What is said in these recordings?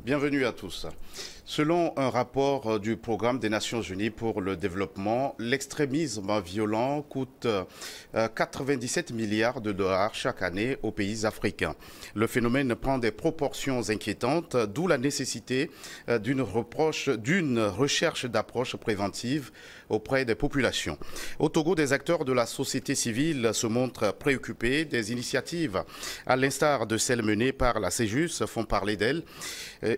Bienvenue à tous. Selon un rapport du Programme des Nations Unies pour le développement, l'extrémisme violent coûte 97 milliards de dollars chaque année aux pays africains. Le phénomène prend des proportions inquiétantes, d'où la nécessité d'une recherche d'approche préventive auprès des populations. Au Togo, des acteurs de la société civile se montrent préoccupés. Des initiatives, à l'instar de celles menées par la CEJUS, font parler d'elles.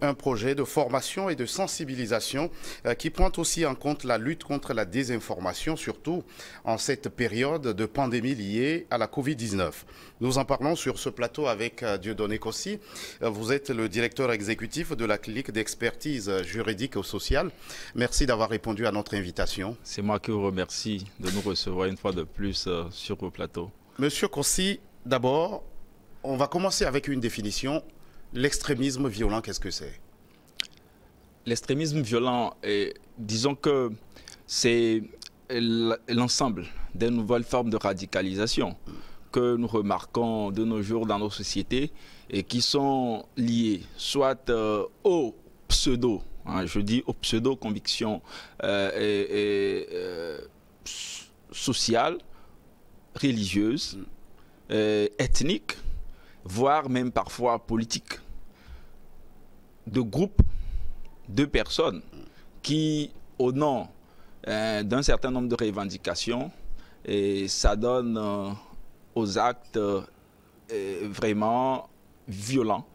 Un projet de formation et de sensibilisation qui prend aussi en compte la lutte contre la désinformation, surtout en cette période de pandémie liée à la Covid-19. Nous en parlons sur ce plateau avec Dieudonné Kossi. Vous êtes le directeur exécutif de la clinique d'expertise juridique et sociale. Merci d'avoir répondu à notre invitation. C'est moi qui vous remercie de nous recevoir une fois de plus sur vos plateaux. Monsieur Kossi, d'abord, on va commencer avec une définition. L'extrémisme violent, qu'est-ce que c'est? L'extrémisme violent, disons que c'est l'ensemble des nouvelles formes de radicalisation que nous remarquons de nos jours dans nos sociétés et qui sont liées soit aux pseudo, je dis aux pseudo-convictions sociales, religieuses, ethniques, voire même parfois politiques, de groupes de personnes qui, au nom d'un certain nombre de revendications, s'adonnent aux actes vraiment violents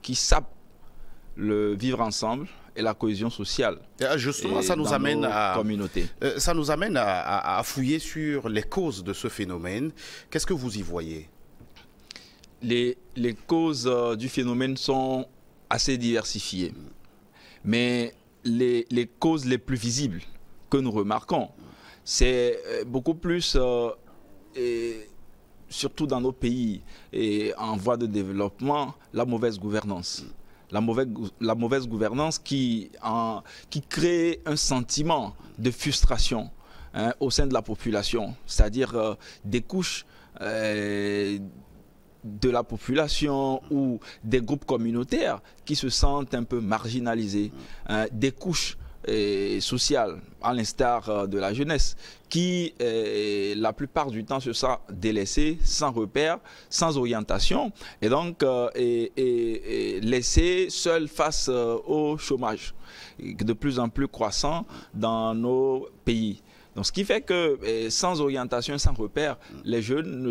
qui sapent le vivre ensemble et la cohésion sociale. Justement, ça nous amène à fouiller sur les causes de ce phénomène. Qu'est-ce que vous y voyez? Les causes du phénomène sont assez diversifiées. Mais les causes les plus visibles que nous remarquons, c'est beaucoup plus, surtout dans nos pays en voie de développement, la mauvaise gouvernance. La mauvaise gouvernance qui crée un sentiment de frustration au sein de la population, c'est-à-dire des couches de la population ou des groupes communautaires qui se sentent un peu marginalisés, des couches sociales, à l'instar de la jeunesse, qui la plupart du temps se sentent délaissées, sans repère, sans orientation, et donc laissées seules face au chômage, de plus en plus croissant dans nos pays. Donc, ce qui fait que sans orientation, sans repère, les jeunes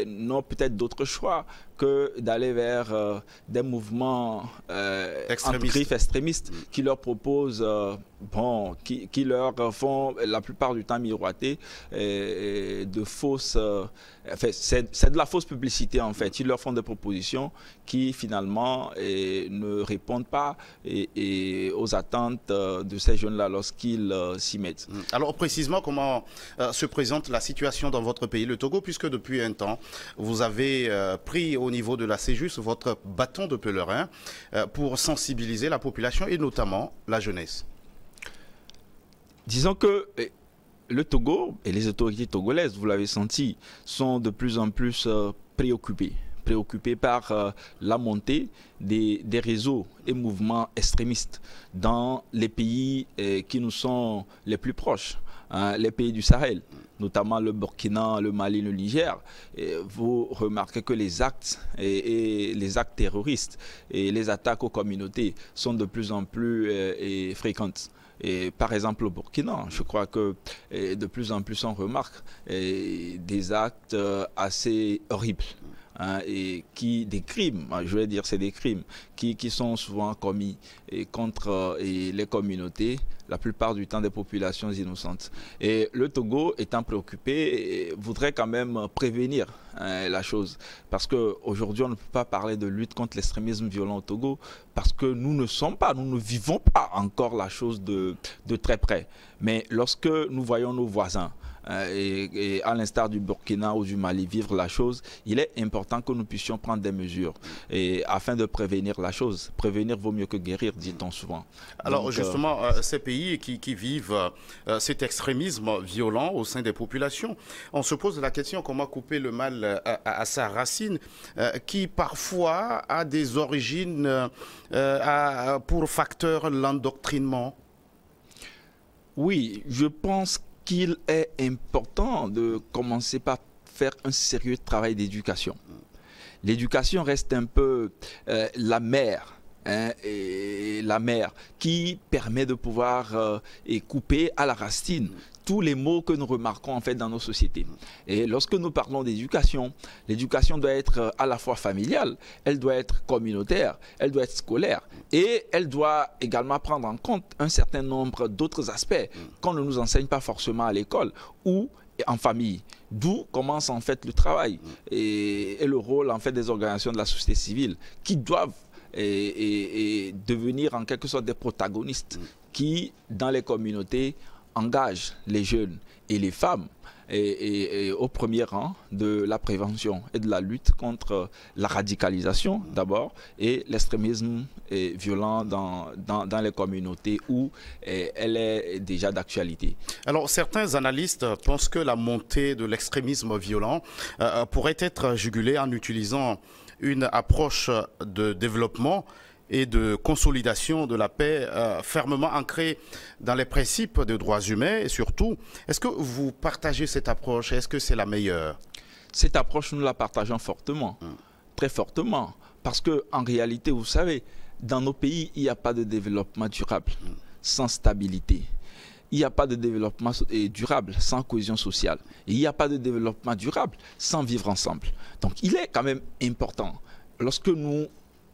n'ont peut-être d'autre choix que d'aller vers des mouvements extrémistes qui leur proposent, qui leur font la plupart du temps miroiter de fausses... c'est de la fausse publicité en fait. Ils leur font des propositions qui finalement ne répondent pas aux attentes de ces jeunes-là lorsqu'ils s'y mettent. Alors précisément, comment se présente la situation dans votre pays, le Togo, puisque depuis un temps, vous avez pris au niveau de la CEJUS votre bâton de pèlerin pour sensibiliser la population et notamment la jeunesse? Disons que le Togo et les autorités togolaises, vous l'avez senti, sont de plus en plus préoccupés par la montée des réseaux et mouvements extrémistes dans les pays qui nous sont les plus proches, les pays du Sahel, notamment le Burkina, le Mali, le Niger. Vous remarquez que les actes les actes terroristes et les attaques aux communautés sont de plus en plus fréquentes. Et par exemple au Burkina, je crois que de plus en plus on remarque des actes assez horribles. Et des crimes, je vais dire c'est des crimes qui sont souvent commis contre les communautés, la plupart du temps des populations innocentes. Et le Togo étant préoccupé voudrait quand même prévenir la chose, parce qu'aujourd'hui on ne peut pas parler de lutte contre l'extrémisme violent au Togo parce que nous ne vivons pas encore la chose de très près. Mais lorsque nous voyons nos voisins et à l'instar du Burkina ou du Mali, vivre la chose, il est important que nous puissions prendre des mesures afin de prévenir la chose. Prévenir vaut mieux que guérir, dit-on souvent. Alors Donc, justement, ces pays qui vivent cet extrémisme violent au sein des populations, on se pose la question comment couper le mal à sa racine, qui parfois a des origines pour facteur l'endoctrinement. Oui, je pense qu'il est important de commencer par faire un sérieux travail d'éducation. L'éducation reste un peu la mère. Et la mère qui permet de pouvoir couper à la racine tous les maux que nous remarquons en fait dans nos sociétés. Et lorsque nous parlons d'éducation, l'éducation doit être à la fois familiale, elle doit être communautaire, elle doit être scolaire et elle doit également prendre en compte un certain nombre d'autres aspects qu'on ne nous enseigne pas forcément à l'école ou en famille. D'où commence en fait le travail et le rôle en fait des organisations de la société civile qui doivent et devenir en quelque sorte des protagonistes qui, dans les communautés, engagent les jeunes et les femmes et au premier rang de la prévention et de la lutte contre la radicalisation d'abord et l'extrémisme violent dans les communautés où elle est déjà d'actualité. Alors certains analystes pensent que la montée de l'extrémisme violent pourrait être jugulée en utilisant une approche de développement et de consolidation de la paix fermement ancrée dans les principes des droits humains. Et surtout, est-ce que vous partagez cette approche? Est-ce que c'est la meilleure? Cette approche, nous la partageons fortement, très fortement. Parce qu'en réalité, vous savez, dans nos pays, il n'y a pas de développement durable sans stabilité. Il n'y a pas de développement durable sans cohésion sociale. Et il n'y a pas de développement durable sans vivre ensemble. Donc il est quand même important, lorsque nous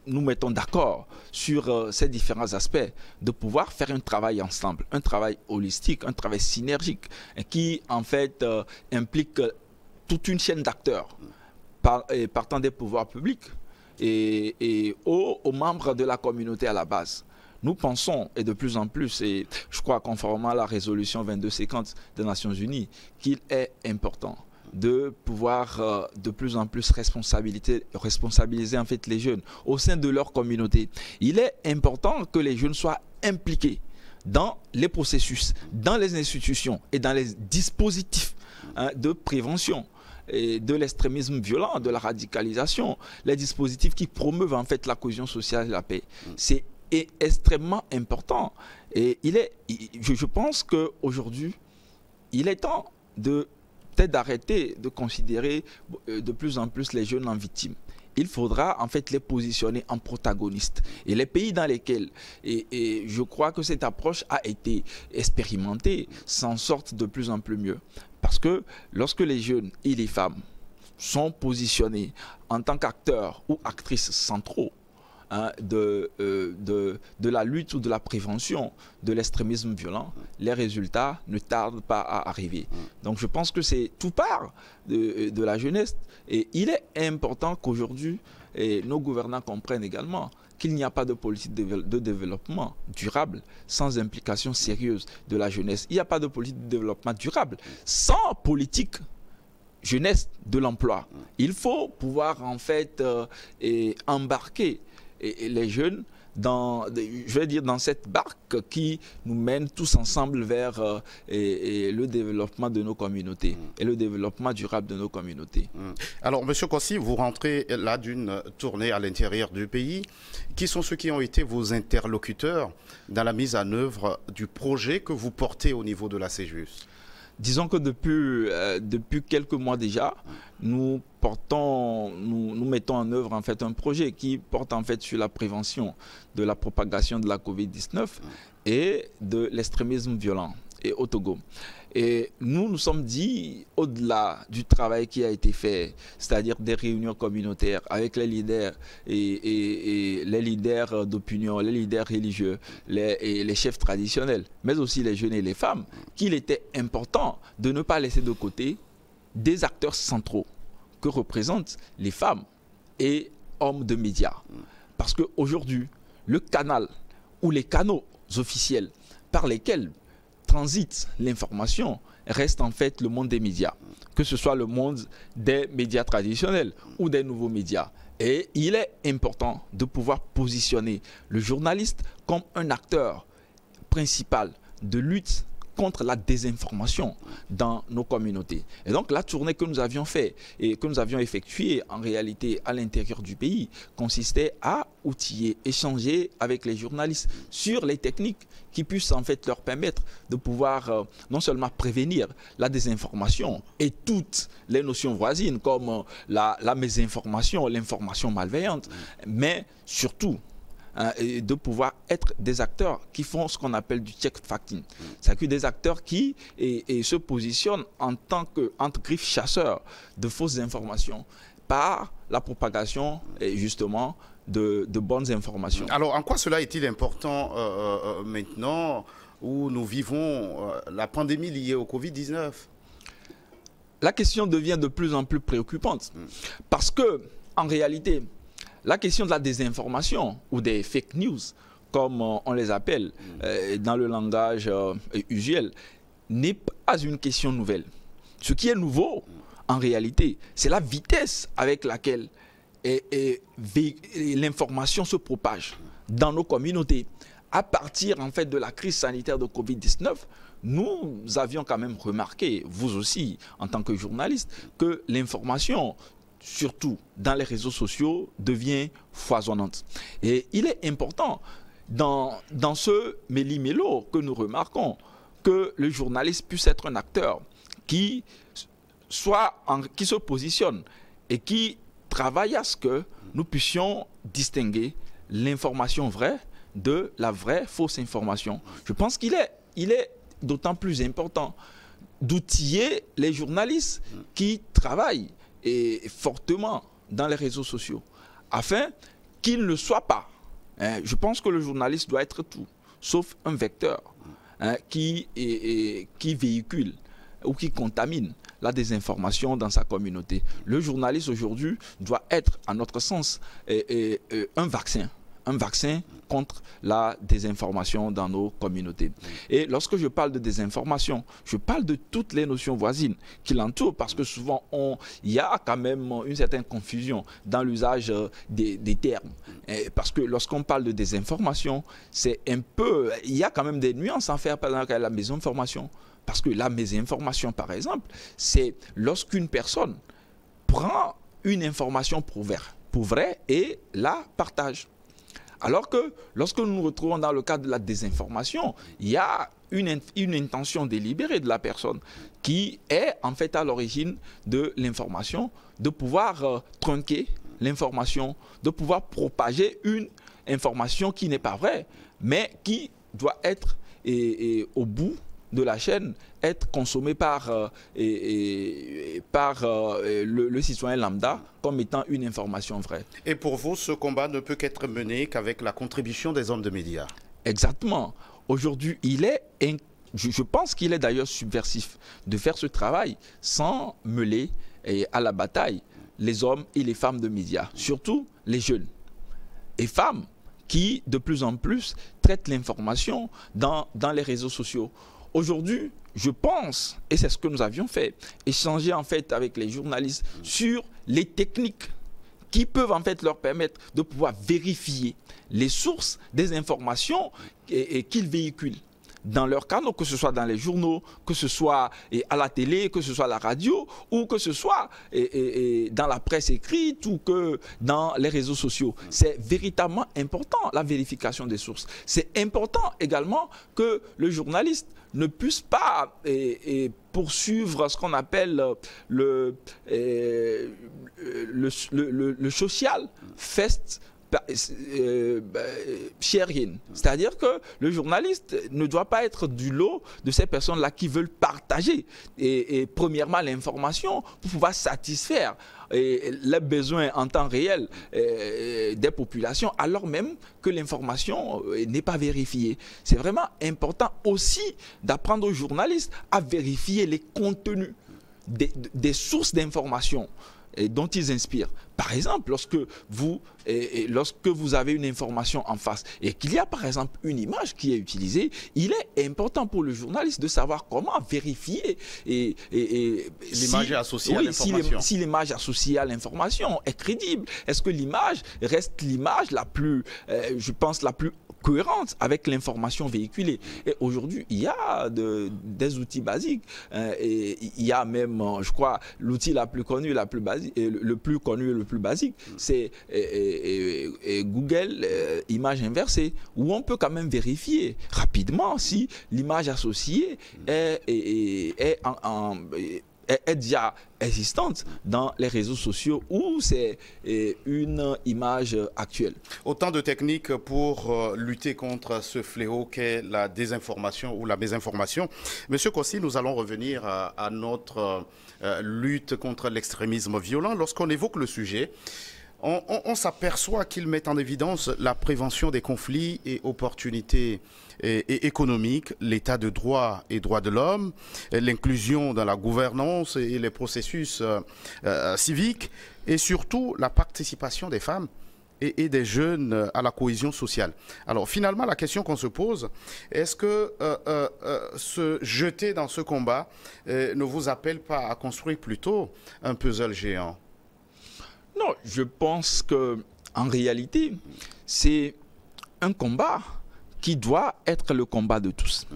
nous mettons d'accord sur ces différents aspects, de pouvoir faire un travail ensemble, un travail holistique, un travail synergique, qui en fait implique toute une chaîne d'acteurs, partant des pouvoirs publics et aux membres de la communauté à la base. Nous pensons, et de plus en plus, et je crois conformément à la résolution 2250 des Nations Unies, qu'il est important de pouvoir de plus en plus responsabiliser en fait les jeunes au sein de leur communauté. Il est important que les jeunes soient impliqués dans les processus, dans les institutions et dans les dispositifs de prévention et de l'extrémisme violent, de la radicalisation, les dispositifs qui promeuvent en fait la cohésion sociale et la paix. C'est extrêmement important. Et je pense qu'aujourd'hui, il est temps peut-être d'arrêter de considérer de plus en plus les jeunes en victimes. Il faudra en fait les positionner en protagonistes. Et les pays dans lesquels, et je crois que cette approche a été expérimentée, s'en sortent de plus en plus mieux. Parce que lorsque les jeunes et les femmes sont positionnés en tant qu'acteurs ou actrices centraux de la lutte ou de la prévention de l'extrémisme violent, les résultats ne tardent pas à arriver. Donc je pense que c'est tout part de la jeunesse. Et il est important qu'aujourd'hui, nos gouvernants comprennent également qu'il n'y a pas de politique de développement durable sans implication sérieuse de la jeunesse. Il n'y a pas de politique de développement durable sans politique jeunesse de l'emploi. Il faut pouvoir en fait embarquer les jeunes dans cette barque qui nous mène tous ensemble vers le développement de nos communautés et le développement durable de nos communautés. Alors, M. Kossi, vous rentrez là d'une tournée à l'intérieur du pays. Qui sont ceux qui ont été vos interlocuteurs dans la mise en œuvre du projet que vous portez au niveau de la CEJUS? Disons que depuis quelques mois déjà, nous mettons en œuvre en fait un projet qui porte en fait sur la prévention de la propagation de la Covid-19 et de l'extrémisme violent au Togo. Et nous sommes dit, au-delà du travail qui a été fait, c'est-à-dire des réunions communautaires avec les leaders et les leaders d'opinion, les leaders religieux, les chefs traditionnels, mais aussi les jeunes et les femmes, qu'il était important de ne pas laisser de côté des acteurs centraux que représentent les femmes et hommes de médias. Parce qu'aujourd'hui, le canal ou les canaux officiels par lesquels transite l'information reste en fait le monde des médias, que ce soit le monde des médias traditionnels ou des nouveaux médias. Et il est important de pouvoir positionner le journaliste comme un acteur principal de lutte contre la désinformation dans nos communautés. Et donc la tournée que nous avions fait et que nous avions effectuée en réalité à l'intérieur du pays consistait à outiller, échanger avec les journalistes sur les techniques qui puissent en fait leur permettre de pouvoir non seulement prévenir la désinformation et toutes les notions voisines comme la mésinformation, l'information malveillante, mais surtout de pouvoir être des acteurs qui font ce qu'on appelle du check-facting. C'est-à-dire des acteurs qui se positionnent en tant qu'entre griffes chasseurs de fausses informations par la propagation justement de bonnes informations. Alors en quoi cela est-il important maintenant où nous vivons la pandémie liée au Covid-19? La question devient de plus en plus préoccupante parce que en réalité, la question de la désinformation ou des fake news, comme on les appelle dans le langage usuel, n'est pas une question nouvelle. Ce qui est nouveau, en réalité, c'est la vitesse avec laquelle l'information se propage dans nos communautés. À partir en fait de la crise sanitaire de Covid-19, nous avions quand même remarqué, vous aussi en tant que journaliste, que l'information, surtout dans les réseaux sociaux, devient foisonnante. Et il est important, dans ce méli-mélo que nous remarquons, que le journaliste puisse être un acteur qui se positionne et qui travaille à ce que nous puissions distinguer l'information vraie de la vraie fausse information. Je pense qu'il est d'autant plus important d'outiller les journalistes qui travaillent fortement dans les réseaux sociaux, afin qu'il ne soit pas. Je pense que le journaliste doit être tout, sauf un vecteur qui véhicule ou qui contamine la désinformation dans sa communauté. Le journaliste aujourd'hui doit être, à notre sens, un vaccin contre la désinformation dans nos communautés. Et lorsque je parle de désinformation, je parle de toutes les notions voisines qui l'entourent, parce que souvent, il y a quand même une certaine confusion dans l'usage des termes. Parce que lorsqu'on parle de désinformation, il y a quand même des nuances à faire par exemple, la mésinformation. Parce que la mésinformation, par exemple, c'est lorsqu'une personne prend une information pour vraie et la partage. Alors que lorsque nous nous retrouvons dans le cadre de la désinformation, il y a une intention délibérée de la personne qui est en fait à l'origine de l'information, de pouvoir trunquer l'information, de pouvoir propager une information qui n'est pas vraie, mais qui doit être au bout de la chaîne, être consommée par le citoyen lambda comme étant une information vraie. Et pour vous, ce combat ne peut qu'être mené qu'avec la contribution des hommes de médias. Exactement. Aujourd'hui, je pense qu'il est d'ailleurs subversif de faire ce travail sans mêler à la bataille les hommes et les femmes de médias, surtout les jeunes et femmes qui, de plus en plus, traitent l'information dans les réseaux sociaux. Aujourd'hui, je pense, et c'est ce que nous avions fait, échanger en fait avec les journalistes sur les techniques qui peuvent en fait leur permettre de pouvoir vérifier les sources des informations qu'ils véhiculent dans leurs canaux, que ce soit dans les journaux, que ce soit à la télé, que ce soit à la radio, ou que ce soit dans la presse écrite ou que dans les réseaux sociaux. C'est véritablement important, la vérification des sources. C'est important également que le journaliste ne puisse pas poursuivre ce qu'on appelle le social fest sharing. C'est-à-dire que le journaliste ne doit pas être du lot de ces personnes-là qui veulent partager premièrement l'information pour pouvoir satisfaire les besoins en temps réel des populations, alors même que l'information n'est pas vérifiée. C'est vraiment important aussi d'apprendre aux journalistes à vérifier les contenus des sources d'information dont ils inspirent. Par exemple, lorsque vous avez une information en face et qu'il y a par exemple une image qui est utilisée, il est important pour le journaliste de savoir comment vérifier l'image associée à l'information. Si l'image associée à l'information est crédible. Est-ce que l'image reste l'image la plus, je pense, la plus cohérente avec l'information véhiculée? Et aujourd'hui, il y a des outils basiques. Et il y a même, je crois, l'outil le plus connu et le plus basique, c'est Google Images inversées, où on peut quand même vérifier rapidement si l'image associée est déjà existante dans les réseaux sociaux ou c'est une image actuelle. Autant de techniques pour lutter contre ce fléau qu'est la désinformation ou la mésinformation. Monsieur Kossi, nous allons revenir à notre lutte contre l'extrémisme violent. Lorsqu'on évoque le sujet, on s'aperçoit qu'il met en évidence la prévention des conflits et opportunités économiques, l'état de droit et droits de l'homme, l'inclusion dans la gouvernance et les processus civiques, et surtout la participation des femmes et des jeunes à la cohésion sociale. Alors finalement, la question qu'on se pose, est-ce que se jeter dans ce combat ne vous appelle pas à construire plutôt un puzzle géant? Non, je pense qu'en réalité, c'est un combat qui doit être le combat de tous.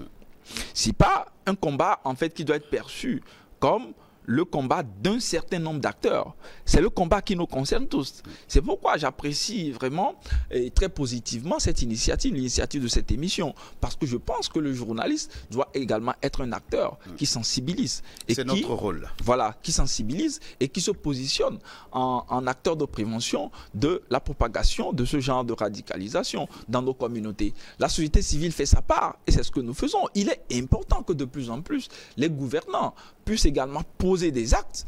Ce n'est pas un combat en fait qui doit être perçu comme le combat d'un certain nombre d'acteurs. C'est le combat qui nous concerne tous. C'est pourquoi j'apprécie vraiment et très positivement cette initiative, l'initiative de cette émission, parce que je pense que le journaliste doit également être un acteur qui sensibilise. C'est notre rôle. Voilà, qui sensibilise et qui se positionne en acteur de prévention de la propagation de ce genre de radicalisation dans nos communautés. La société civile fait sa part et c'est ce que nous faisons. Il est important que de plus en plus les gouvernants puissent également poser des actes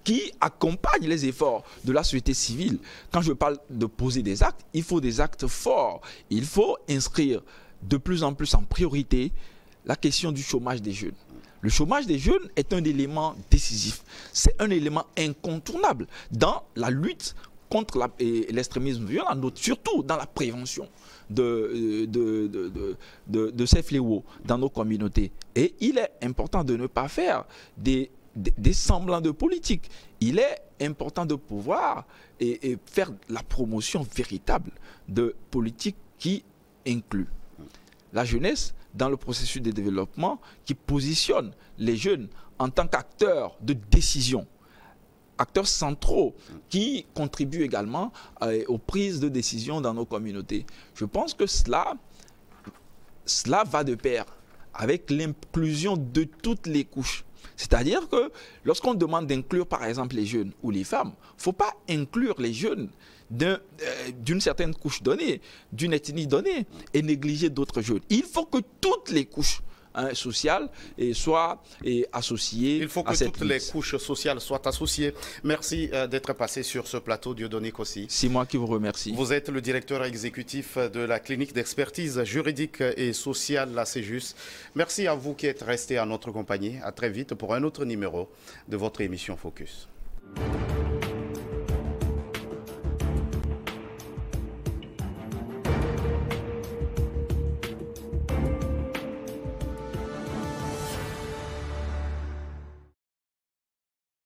qui accompagnent les efforts de la société civile. Quand je parle de poser des actes, il faut des actes forts. Il faut inscrire de plus en plus en priorité la question du chômage des jeunes. Le chômage des jeunes est un élément décisif. C'est un élément incontournable dans la lutte contre l'extrémisme violent, surtout dans la prévention de ces fléaux dans nos communautés. Et il est important de ne pas faire des semblants de politique. Il est important de pouvoir faire la promotion véritable de politiques qui incluent la jeunesse dans le processus de développement, qui positionne les jeunes en tant qu'acteurs de décision, acteurs centraux qui contribuent également aux prises de décision dans nos communautés. Je pense que cela va de pair avec l'inclusion de toutes les couches. C'est-à-dire que lorsqu'on demande d'inclure par exemple les jeunes ou les femmes, il ne faut pas inclure les jeunes d'une certaine couche donnée, d'une ethnie donnée et négliger d'autres jeunes. Il faut que toutes les couches sociales soient associées. Il faut que toutes les couches sociales soient associées. Merci d'être passé sur ce plateau, Dieudonné Kossi. C'est moi qui vous remercie. Vous êtes le directeur exécutif de la clinique d'expertise juridique et sociale, la CEJUS. Merci à vous qui êtes restés à notre compagnie. À très vite pour un autre numéro de votre émission Focus.